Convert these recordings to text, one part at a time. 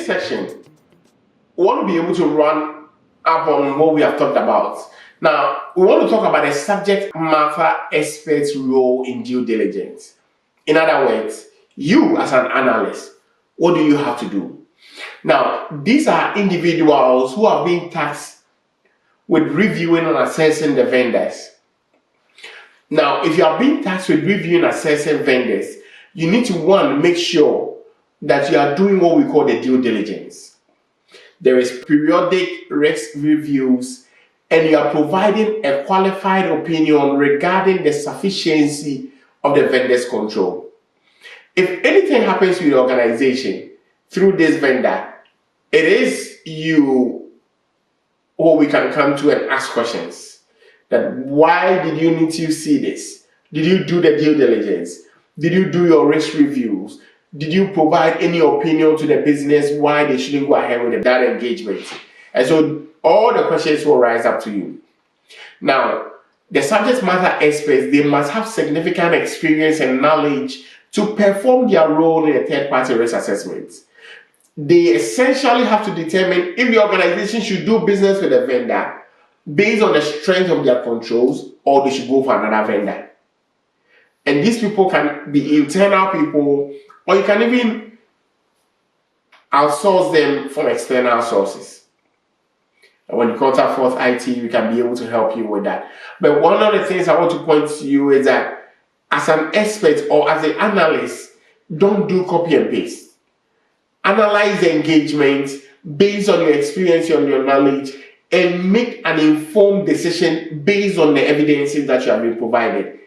this section, we want to be able to run up on what we have talked about. Now, we want to talk about a subject matter expert's role in due diligence. In other words, you as an analyst, what do you have to do? Now, these are individuals who are being tasked with reviewing and assessing the vendors. Now, if you are being tasked with reviewing and assessing vendors, you need to, one, make sure that you are doing what we call the due diligence. There is periodic risk reviews, and you are providing a qualified opinion regarding the sufficiency of the vendor's control. If anything happens to your organization through this vendor, it is you who we can come to and ask questions. That why did you need to see this? Did you do the due diligence? Did you do your risk reviews? Did you provide any opinion to the business why they shouldn't go ahead with that engagement? And so all the questions will rise up to you. Now, the subject matter experts, they must have significant experience and knowledge to perform their role in a third-party risk assessment. They essentially have to determine if the organization should do business with a vendor based on the strength of their controls, or they should go for another vendor. And these people can be internal people, or you can even outsource them from external sources. And when you contact Force IT, we can be able to help you with that. But one of the things I want to point to you is that as an expert or as an analyst, don't do copy and paste. Analyze the engagement based on your experience and your knowledge, and make an informed decision based on the evidences that you have been provided.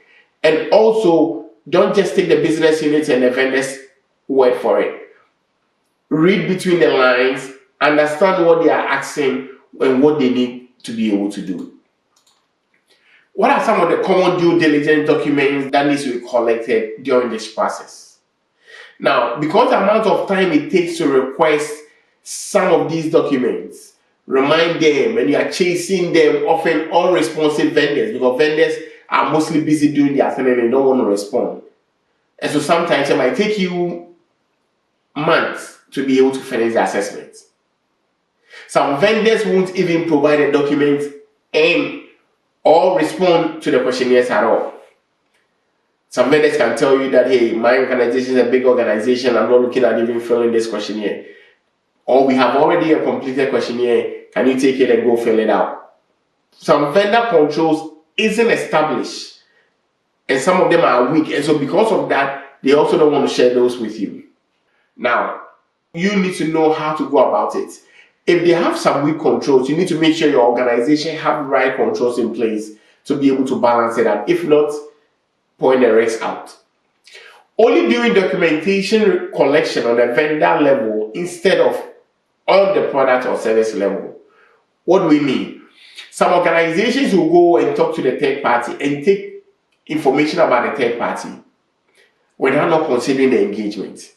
And also, don't just take the business units and the vendor's word for it. Read between the lines, understand what they are asking and what they need to be able to do. What are some of the common due diligence documents that need to be collected during this process? Now, because the amount of time it takes to request some of these documents, remind them when you are chasing them, often unresponsive vendors, because vendors are mostly busy doing their thing and they don't want to respond. And so sometimes it might take you months to be able to finish the assessment. Some vendors won't even provide a document or respond to the questionnaires at all. Some vendors can tell you that, hey, my organization is a big organization, I'm not looking at even filling this questionnaire. Or we have already a completed questionnaire, can you take it and go fill it out? Some vendor controls isn't established, and some of them are weak, and so because of that, they also don't want to share those with you. Now, you need to know how to go about it. If they have some weak controls, you need to make sure your organization have the right controls in place to be able to balance it out. If not, point the rest out. Only doing documentation collection on a vendor level instead of on the product or service level. What do we mean? Some organizations will go and talk to the third party and take information about the third party without not considering the engagement.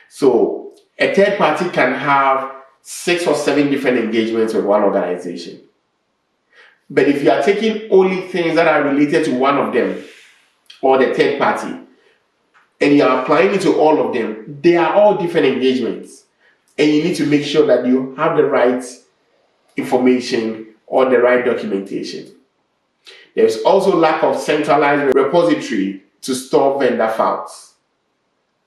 So a third party can have 6 or 7 different engagements with one organization. But if you are taking only things that are related to one of them or the third party, and you are applying it to all of them, they are all different engagements. And you need to make sure that you have the right information or the right documentation. There's also lack of centralized repository to store vendor files,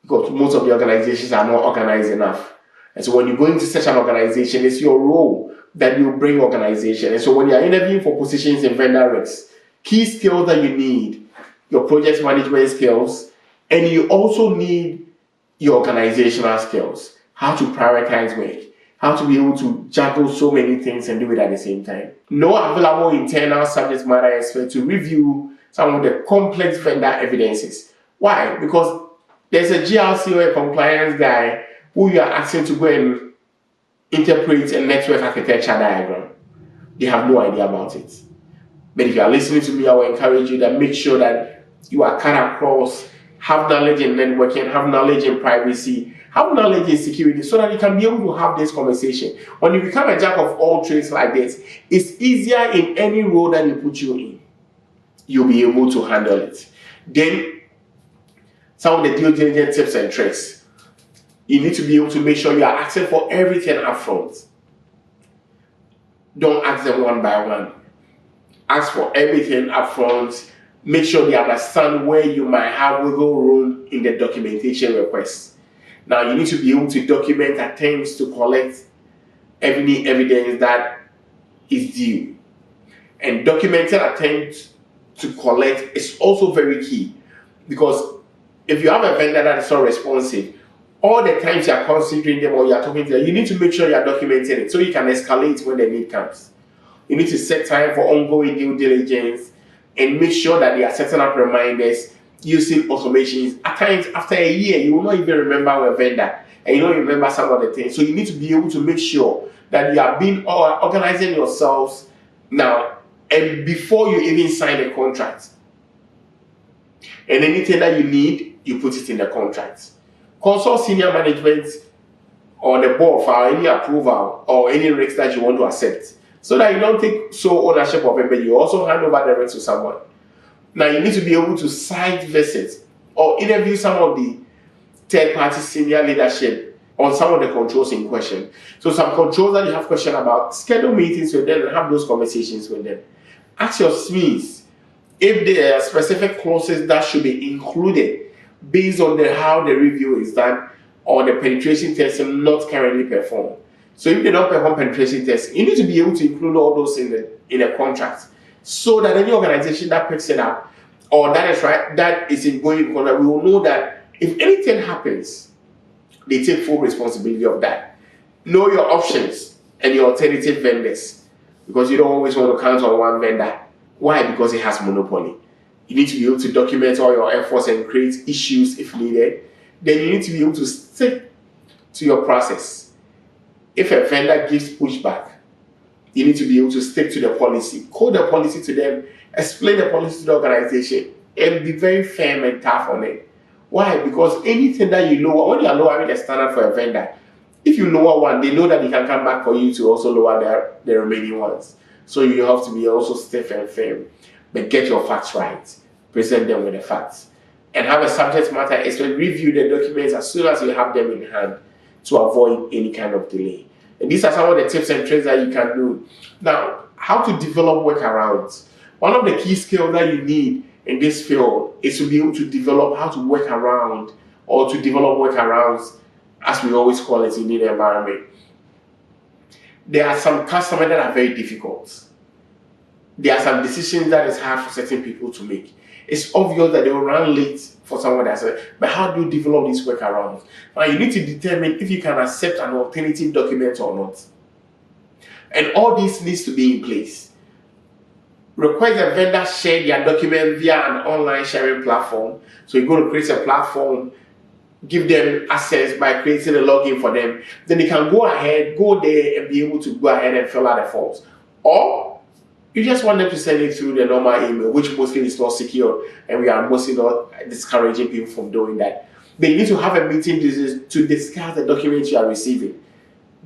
because most of the organizations are not organized enough. And so when you go into such an organization, it's your role that you bring organization. And so when you're interviewing for positions in vendor risks, key skills that you need, your project management skills, and you also need your organizational skills, how to prioritize work, how to be able to juggle so many things and do it at the same time. No available internal subject matter expert to review some of the complex vendor evidences. Why? Because there's a GRC or a compliance guy who you are asking to go and interpret a network architecture diagram. They have no idea about it. But if you are listening to me, I will encourage you that make sure that you are cut across, have knowledge in networking, have knowledge in privacy, have knowledge in security, so that you can be able to have this conversation. When you become a jack of all trades like this, it's easier in any role that you put you in. You'll be able to handle it. Then, some of the due diligence tips and tricks. You need to be able to make sure you are asking for everything up front. Don't ask them one by one. Ask for everything up front. Make sure they understand where you might have wiggle room in the documentation request. Now, you need to be able to document attempts to collect any evidence that is due. And documenting attempts to collect is also very key, because if you have a vendor that is not responsive, all the times you are considering them or you are talking to them, you need to make sure you are documenting it so you can escalate when the need comes. You need to set time for ongoing due diligence and make sure that they are setting up reminders using automations. At times, after a year, you will not even remember a vendor and you don't remember some of the things. So you need to be able to make sure that you are being organizing yourselves now and before you even sign a contract. And anything that you need, you put it in the contract. Consult senior management or the board for any approval or any risks that you want to accept, so that you don't take sole ownership of it, but you also hand over the risk to someone. Now, you need to be able to site visit or interview some of the third-party senior leadership on some of the controls in question. So some controls that you have question about, schedule meetings with them and have those conversations with them. Ask your SMEs if there are specific clauses that should be included based on how the review is done or the penetration testing not currently performed. So if they don't perform penetration testing, you need to be able to include all those in a contract, so that any organization that picks it up or that is in going contract, we will know that if anything happens, they take full responsibility of that. Know your options and your alternative vendors, because you don't always want to count on one vendor. Why? Because it has monopoly. You need to be able to document all your efforts and create issues if needed. Then you need to be able to stick to your process. If a vendor gives pushback, you need to be able to stick to the policy, code the policy to them, explain the policy to the organization, and be very firm and tough on it. Why? Because anything that you lower, when you are lowering the standard for a vendor, if you lower one, they know that they can come back for you to also lower the remaining ones. So you have to be also stiff and firm, but get your facts right. Present them with the facts. And have a subject matter expert review the documents as soon as you have them in hand to avoid any kind of delay. And these are some of the tips and tricks that you can do. Now, how to develop workarounds. One of the key skills that you need in this field is to be able to develop how to work around, or to develop workarounds, as we always call it in the environment. There are some customers that are very difficult. There are some decisions that is hard for certain people to make. It's obvious that they will run late for someone that's but how do you develop these workarounds? Now, you need to determine if you can accept an alternative document or not. And all this needs to be in place. Request a vendor share their document via an online sharing platform. So you're going to create a platform, give them access by creating a login for them. Then they can go there and be able to go ahead and fill out the forms. Or you just want them to send it through the normal email, which mostly is not secure, and we are mostly not discouraging people from doing that. But you need to have a meeting to discuss the documents you are receiving.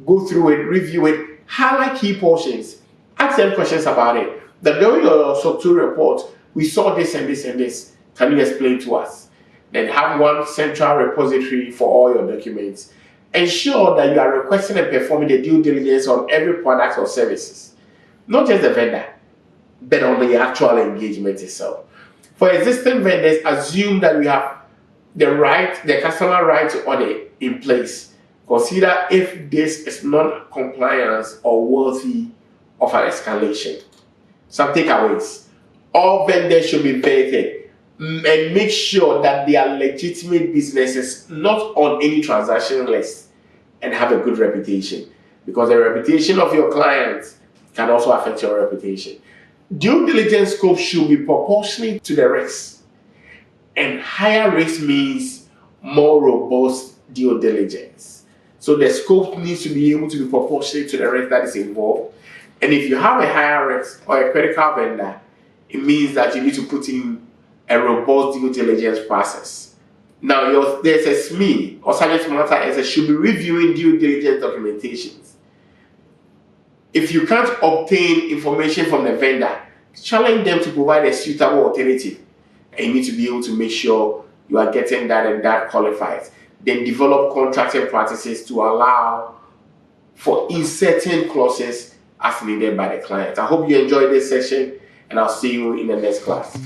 Go through it, review it, highlight key portions, ask them questions about it. That during your SOC 2 report, we saw this and this and this. Can you explain to us? Then have one central repository for all your documents. Ensure that you are requesting and performing the due diligence on every product or services. Not just the vendor, but on the actual engagement itself. For existing vendors, assume that we have the customer right to audit in place. Consider if this is non-compliance or worthy of an escalation. Some takeaways. All vendors should be vetted and make sure that they are legitimate businesses, not on any transaction list, and have a good reputation. Because the reputation of your clients can also affect your reputation. Due diligence scope should be proportionate to the risk. And higher risk means more robust due diligence. So the scope needs to be able to be proportionate to the risk that is involved. And if you have a higher risk or a critical vendor, it means that you need to put in a robust due diligence process. Now, there's a SME or subject matter expert should be reviewing due diligence documentations. If you can't obtain information from the vendor, challenge them to provide a suitable alternative. And you need to be able to make sure you are getting that and that qualifies. then develop contracting practices to allow for inserting clauses as needed by the client. I hope you enjoyed this session, and I'll see you in the next class.